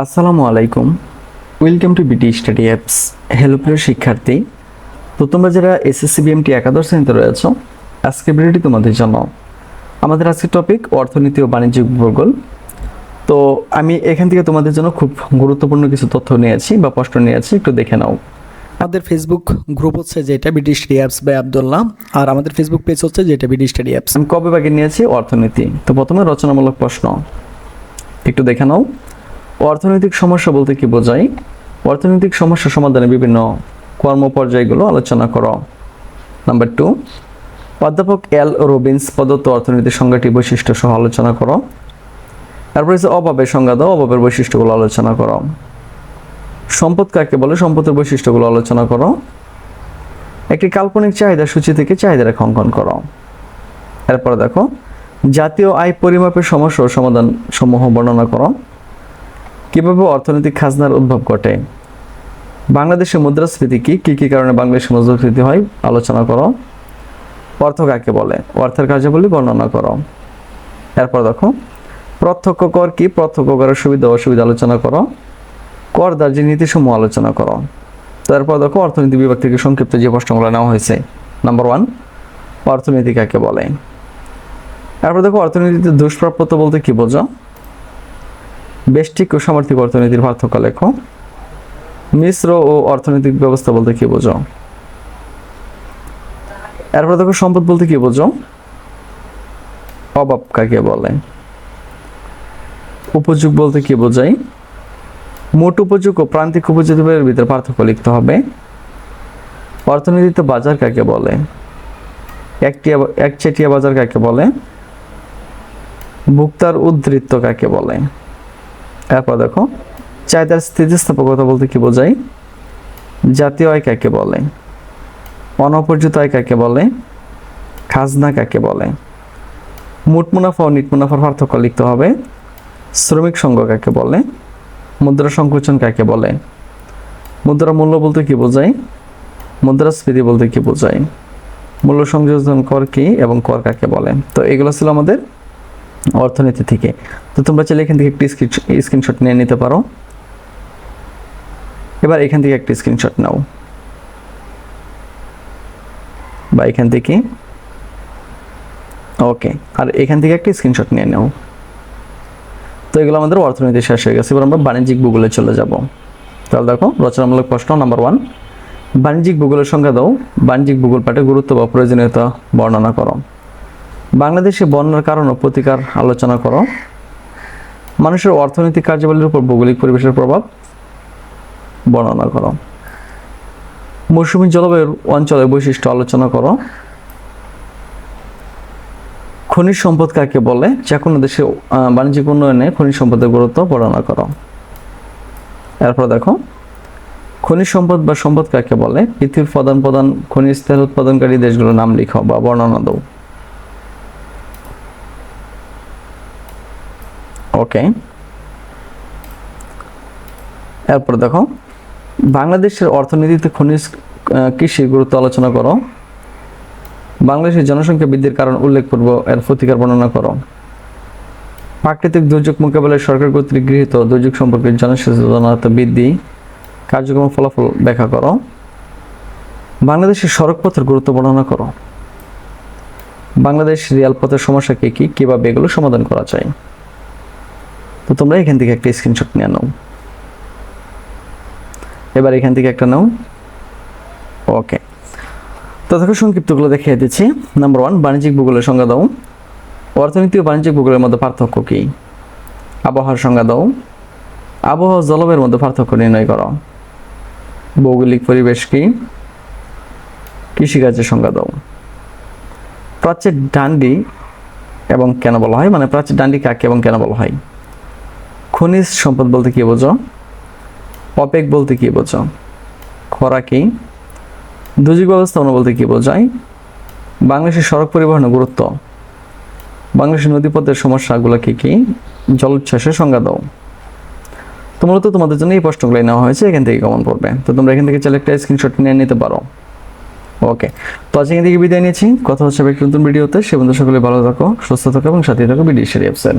আসসালামু আলাইকুম, welcome to BD study apps. Hello প্রিয় শিক্ষার্থী, তো তোমরা যারা এসএসসি বিএমটি একাদশ শ্রেণীতে রয়েছো, আজকের ভিডিওটি তোমাদের জন্য। আমাদের আজকের টপিক অর্থনীতি ও বাণিজ্যিক ভূগোল। তো আমি এখান থেকে তোমাদের জন্য খুব গুরুত্বপূর্ণ কিছু তথ্য নিয়েছি বা প্রশ্ন নিয়েছি, একটু দেখে নাও। আমাদের ফেসবুক গ্রুপ হচ্ছে যেটা BD study apps by Abdullah, আর আমাদের ফেসবুক পেজ হচ্ছে যেটা বিডি স্টাডি অ্যাপস। আমি কবে ভাগে নিয়েছি অর্থনীতি। তো প্রথমে রচনামূলক প্রশ্ন একটু দেখে নাও। অর্থনৈতিক সমস্যা বলতে কি বোঝায়? অর্থনৈতিক সমস্যা সমাধানে বিভিন্ন কর্মপর্যায়গুলো আলোচনা করো। নাম্বার 2, অধ্যাপক এল রবিন্স প্রদত্ত অর্থনীতির সংজ্ঞাটি বৈশিষ্ট্য সহ আলোচনা করো। তারপরে হচ্ছে অভাবের সংজ্ঞা দাও, অভাবের বৈশিষ্ট্যগুলো আলোচনা করো। সম্পদ কাকে বলে, সম্পদের বৈশিষ্ট্যগুলো আলোচনা করো। একটি কাল্পনিক চাহিদা সূচি থেকে চাহিদা রেখা অঙ্কন করো। এরপরে দেখো, জাতীয় আয় পরিমাপের সমস্যা ও সমাধান সমূহ বর্ণনা করো। কিভাবে অর্থনৈতিক খাজনার উদ্ভব ঘটে? বাংলাদেশের মুদ্রাস্ফীতি কি কি কারণে বাংলাদেশের মুদ্রাস্ফীতি হয় আলোচনা করো। অর্থ কাকে বলে, অর্থের কার্যাবলী বর্ণনা করো। এরপর দেখো, প্রত্যক্ষ কর কি, প্রত্যক্ষ করের সুবিধা অসুবিধা আলোচনা করো। কর দার্জির নীতিসমূহ আলোচনা করো। তারপর দেখো, অর্থনীতি বিভাগ থেকে সংক্ষিপ্ত যে প্রশ্নগুলো নেওয়া হয়েছে। নাম্বার 1, অর্থনীতি কাকে বলে। এরপর দেখো, অর্থনীতিতে দুষ্প্রাপ্যতা বলতে কি বোঝো? ব্যষ্টিক ও সামর্থিক অর্থনীতির পার্থক্য লেখো। মিশ্র ও অর্থনৈতিক ব্যবস্থা বলতে কি বোঝো? এরপর দেখো, সম্পদ বলতে কি বোঝো? অভাব কাকে বলে? উপযোগ বলতে কি বোঝায়? মোট উপযোগ ও প্রান্তিক উপযোগের ভিতরে পার্থক্য লিখতে হবে। অর্থনীতিতে বাজার কাকে বলে? একচেটিয়া বাজার কাকে বলে? ভোক্তার উদ্ধৃত্ত কাকে বলে? এরপর দেখো, চাহিদার স্থিতিস্থাপকতা বলতে কি বোঝায়? জাতীয় আয় কাকে বলে? অনপর্যিত আয় কাকে বলে? খাজনা কাকে বলে? মোট মুনাফা ও নিট মুনাফার পার্থক্য লিখতে হবে। শ্রমিক সংঘ কাকে বলে? মুদ্রা সংকোচন কাকে বলে? মুদ্রা মূল্য বলতে কি বোঝায়? মুদ্রাস্ফীতি বলতে কি বোঝায়? মূল্য সংযোজন কর কি এবং কর কাকে বলে? তো এগুলো ছিল আমাদের অর্থনীতি থেকে। তো তোমরা চাইলে এখান থেকে একটি স্ক্রিনশট নিয়ে নিতে পারো। এবার এখান থেকে একটি স্ক্রিনশট নাও, বা এখান থেকে, ওকে, আর এখান থেকে একটি স্ক্রিনশট নিয়ে নাও। তো এগুলো আমাদের অর্থনীতি শেষ হয়ে গেছে। এবার আমরা বাণিজ্যিক ভূগোলে চলে যাব। তাহলে দেখো, রচনামূলক প্রশ্ন নাম্বার 1, বাণিজ্যিক ভূগোলের সংজ্ঞা দাও। বাণিজ্যিক ভূগোল পাঠে গুরুত্ব বা প্রয়োজনীয়তা বর্ণনা করো। বাংলাদেশে বন্যার কারণ ও প্রতিকার আলোচনা করো। মানুষের অর্থনৈতিক কার্যাবলীর উপর ভৌগোলিক পরিবেশের প্রভাব বর্ণনা করো। মৌসুমী জলবায়ুর অঞ্চলের বৈশিষ্ট্য আলোচনা করো। খনিজ সম্পদ কাকে বলে? যে কোনো দেশে বাণিজ্যিক উন্নয়নে খনিজ সম্পদের গুরুত্ব বর্ণনা করো। এরপর দেখো, খনিজ সম্পদ বা সম্পদ কাকে বলে? পৃথিবীর প্রধান খনিজ তেল উৎপাদনকারী দেশগুলোর নাম লিখো বা বর্ণনা দাও। ওকে, এরপর দেখো, বাংলাদেশের অর্থনীতিতে খনিজ কৃষির গুরুত্ব আলোচনা করো। বাংলাদেশের জনসংখ্যা বৃদ্ধির কারণ উল্লেখ করব, এর প্রতিকার বর্ণনা করো। প্রাকৃতিক দুর্যোগ মোকাবেলায় সরকার কর্তৃক গৃহীত দুর্যোগ সম্পর্কে জনসচেতনতা বৃদ্ধি কার্যক্রম ফলাফল ব্যাখ্যা করো। বাংলাদেশের সড়কপথের গুরুত্ব বর্ণনা করো। বাংলাদেশ রেলপথের সমস্যা কি কি, কিভাবে এগুলো সমাধান করা যায়। তো তোমরা এখান থেকে একটা স্ক্রিনশট নিয়ে নাও। এবার এখান থেকে একটা নাও। ওকে, তো দেখো, সংক্ষিপ্তগুলো দেখিয়ে দিচ্ছি। নাম্বার 1, বাণিজ্যিক ভূগোলের সংজ্ঞা দাও। অর্থনীতি ও বাণিজ্যিক ভূগোলের মধ্যে পার্থক্য কি? আবহাওয়ার সংজ্ঞা দাও। আবহাওয়া জলবায়ুর মধ্যে পার্থক্য নির্ণয় করো। ভৌগোলিক পরিবেশ কি? কৃষিকাজের সংজ্ঞা দাও। প্রাচ্যের ডান্ডি এবং কেন বলা হয়, মানে প্রাচ্যের ডান্ডি কাকে এবং কেন বলা হয়। খনিজ সম্পদ বলতে কি বোঝো? অপেক বলতে কি বোঝো? খরা কি? দুর্যোগ ব্যবস্থাপনা বলতে কি বোঝায়? বাংলাদেশের সড়ক পরিবহনের গুরুত্ব। বাংলাদেশের নদীপথের সমস্যাগুলো কি কি? জলোচ্ছ্বাসের সংজ্ঞা দাও। তো মূলত তোমাদের জন্য এই প্রশ্নগুলোই নেওয়া হয়েছে, এখান থেকে কমন পড়বে। তো তোমরা এখান থেকে চাইলে একটা স্ক্রিনশট নিয়ে নিতে পারো। ওকে, তো আজ এখান থেকে বিদায় নিয়েছি। কথা হচ্ছে একটি নতুন ভিডিওতে। সে বন্ধু সকলে ভালো থাকো, সুস্থ থাকো এবং সাথে থাকো বিডি স্টাডি অ্যাপসের।